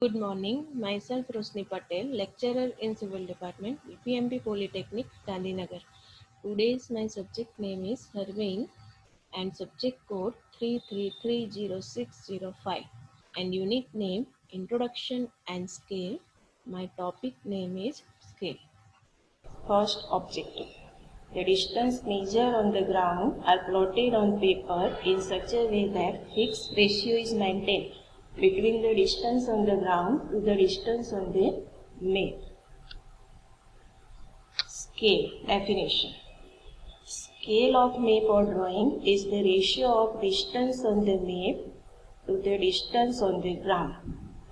Good morning. Myself Rosni Patel, lecturer in Civil Department, PMP Polytechnic, Gandhinagar. Today's my subject name is Harvein and subject code 3330605 and unit name Introduction and Scale. My topic name is Scale. First objective. The distance measured on the ground are plotted on paper in such a way that fixed ratio is maintained between the distance on the ground to the distance on the map. Scale definition. Scale of map or drawing is the ratio of distance on the map to the distance on the ground.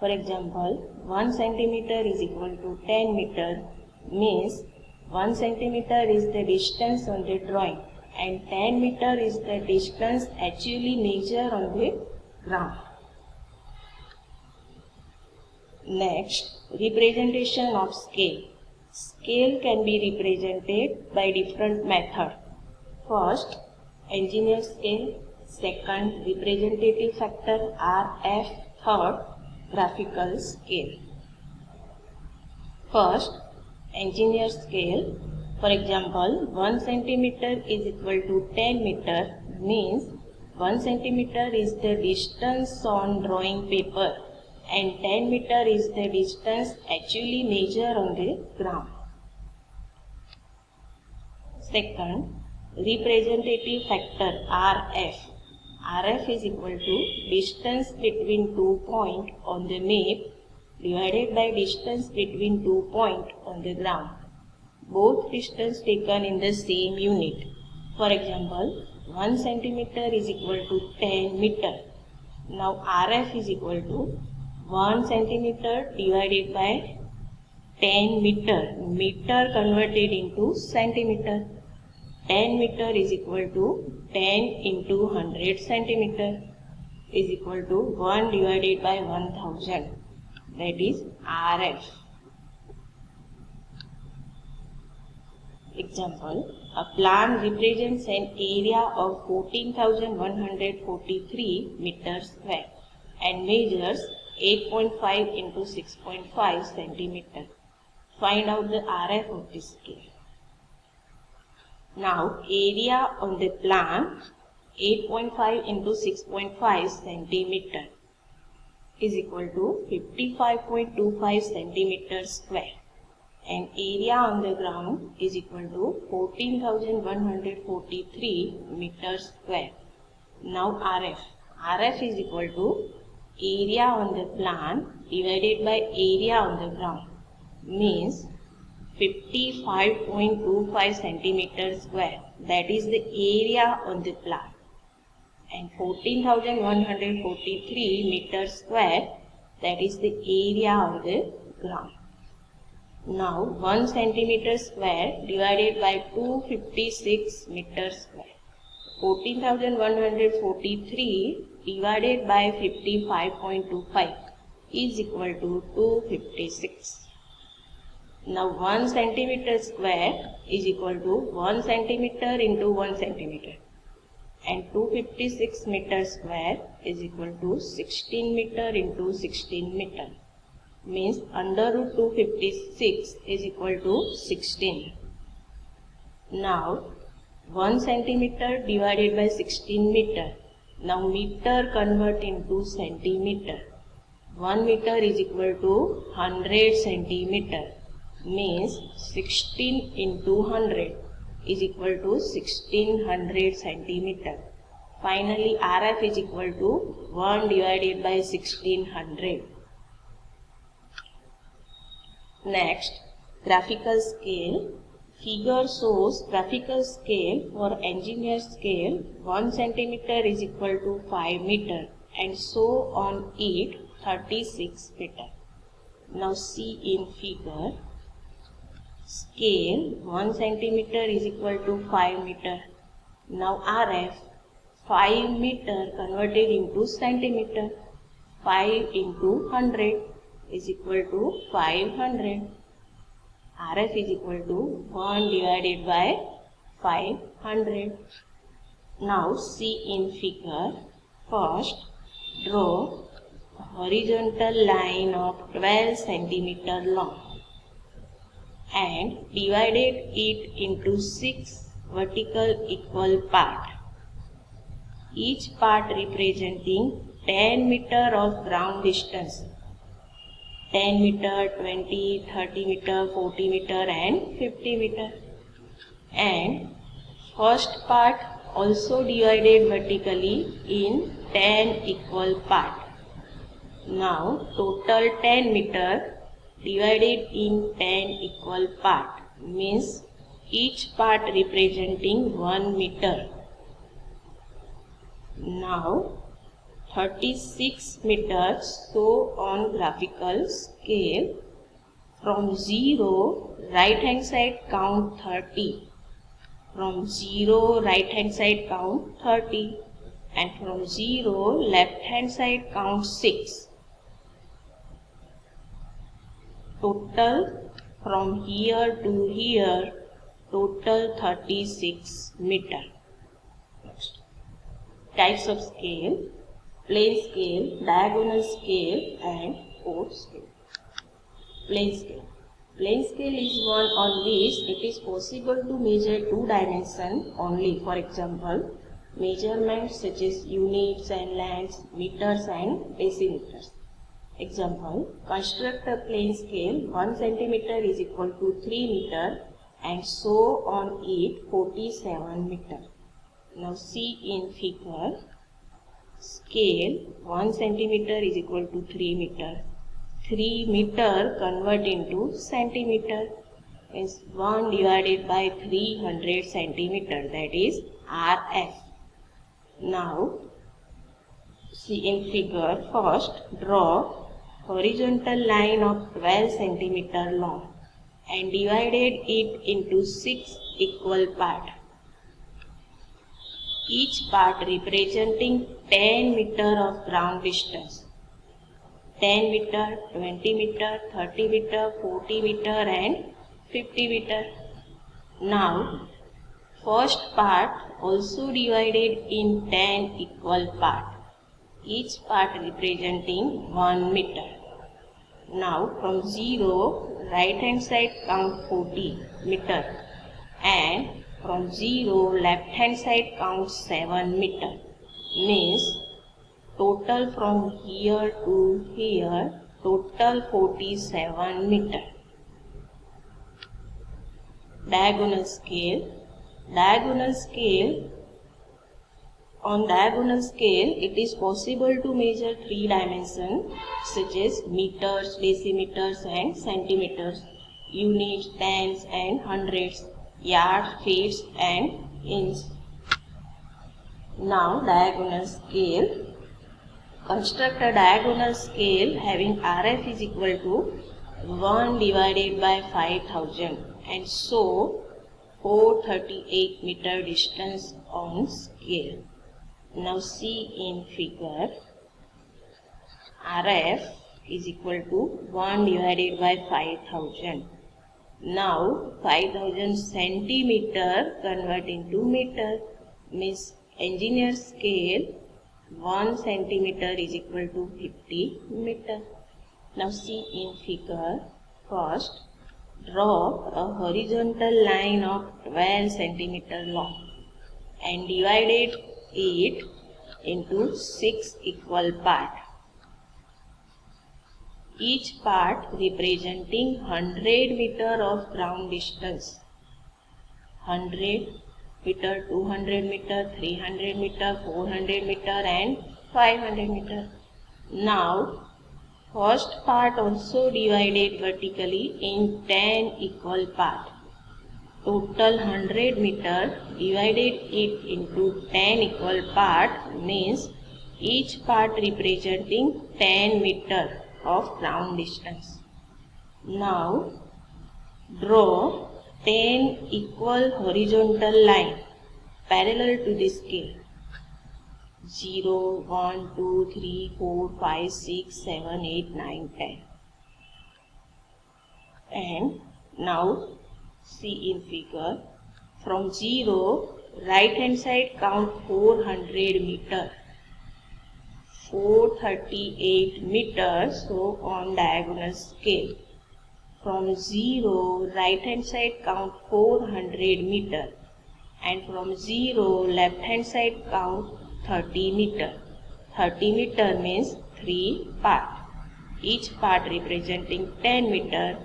For example, 1 centimeter is equal to 10 meter means 1 centimeter is the distance on the drawing and 10 meter is the distance actually measured on the ground. Next, representation of scale. Scale can be represented by different methods. First, engineer scale. Second, representative factor RF. Third, graphical scale. First, engineer scale. For example, 1 centimeter is equal to 10 meter means 1 centimeter is the distance on drawing paper and 10 meter is the distance actually measured on the ground. Second, representative factor RF. RF is equal to distance between 2 points on the map divided by distance between 2 points on the ground. Both distance taken in the same unit. For example, 1 centimeter is equal to 10 meter. Now RF is equal to 1 centimeter divided by 10 meter. Meter converted into centimeter. 10 meter is equal to 10 into 100 centimeter is equal to 1 divided by 1000. That is RF. Example, a plan represents an area of 14,143 meters square and measures 8.5 into 6.5 centimeter. Find out the RF of this scale. Now, area on the plan 8.5 into 6.5 centimeter is equal to 55.25 centimeter square and area on the ground is equal to 14,143 meters square. Now RF. RF is equal to area on the plan divided by area on the ground means 55.25 centimeter square, that is the area on the plan, and 14,143 meters square, that is the area on the ground. Now 1 centimeter square divided by 256 meters square. 14,143 divided by 55.25 is equal to 256. Now 1 centimeter square is equal to 1 centimeter into 1 centimeter and 256 meter square is equal to 16 meter into 16 meter means under root 256 is equal to 16. Now 1 centimeter divided by 16 meter. Now meter convert into centimeter. 1 meter is equal to 100 centimeter means 16 into 100 is equal to 1600 centimeter. Finally RF is equal to 1 divided by 1600. Next, graphical scale. Figure shows graphical scale for engineer scale 1 centimeter is equal to 5 meter and so on it 36 meter. Now see in figure. Scale 1 centimeter is equal to 5 meter. Now RF 5 meter converted into centimeter. 5 into 100 is equal to 500. RF is equal to 1 divided by 500. Now see in figure. First, draw horizontal line of 12 centimeter long and divided it into 6 vertical equal parts, each part representing 10 meter of ground distance, 10 meter, 20, 30 meter, 40 meter and 50 meter. And first part also divided vertically in 10 equal parts. Now total 10 meter divided in 10 equal parts means each part representing 1 meter. Now 36 meters, so on graphical scale from 0 right hand side count 30, from 0 right hand side count 30 and from 0 left hand side count 6. Total from here to here total 36 meter. Next. Types of scale: plane scale, diagonal scale and chord scale. Plane scale. Plane scale is one on which it is possible to measure two dimensions only. For example, measurements such as units and lengths, meters and decimeters. Example, construct a plane scale 1 centimeter is equal to 3 meter and so on it 47 meter. Now see in figure, scale 1 centimeter is equal to 3 meter. 3 meter convert into centimeter is 1 divided by 300 centimeter, that is RF. Now see in figure, first draw horizontal line of 12 centimeter long and divided it into 6 equal parts, each part representing 10 meter of ground distance, 10 meter, 20 meter, 30 meter, 40 meter and 50 meter. Now first part also divided in 10 equal parts, each part representing 1 meter. Now from 0 right hand side count 40 meter and from 0 left hand side count 7 meter, means total from here to here total 47 meter. Diagonal scale. Diagonal scale. On diagonal scale, it is possible to measure three dimensions such as meters, decimeters and centimeters, units, tens and hundreds, yards, feet and inch. Now diagonal scale. Construct a diagonal scale having RF is equal to 1 divided by 5000 and so 438 meter distance on scale. Now see in figure, RF is equal to 1 divided by 5000. Now 5000 centimeter convert into meter, means engineer scale 1 centimeter is equal to 50 meter. Now see in figure, first draw a horizontal line of 12 centimeter long and divided it into 6 equal parts, each part representing 100 meter of ground distance, 100 meter, 200 meter, 300 meter, 400 meter and 500 meter. Now first part also divided vertically in 10 equal parts. Total 100 meter divided it into 10 equal parts means each part representing 10 meter of ground distance. Now draw 10 equal horizontal line parallel to the scale. 0, 1, 2, 3, 4, 5, 6, 7, 8, 9, 10. And now see in figure, from 0 right hand side count 400 meter. 438 meters. So on diagonal scale, from 0 right hand side count 400 meter, and from 0 left hand side count 30 meter. 30 meter means 3 part. Each part representing 10 meter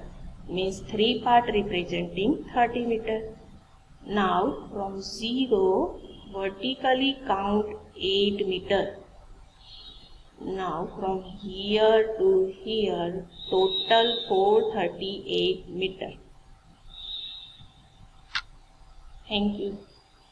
means 3 part representing 30 meter. Now from 0 vertically count 8 meter. Now from here to here total 438 meter. Thank you.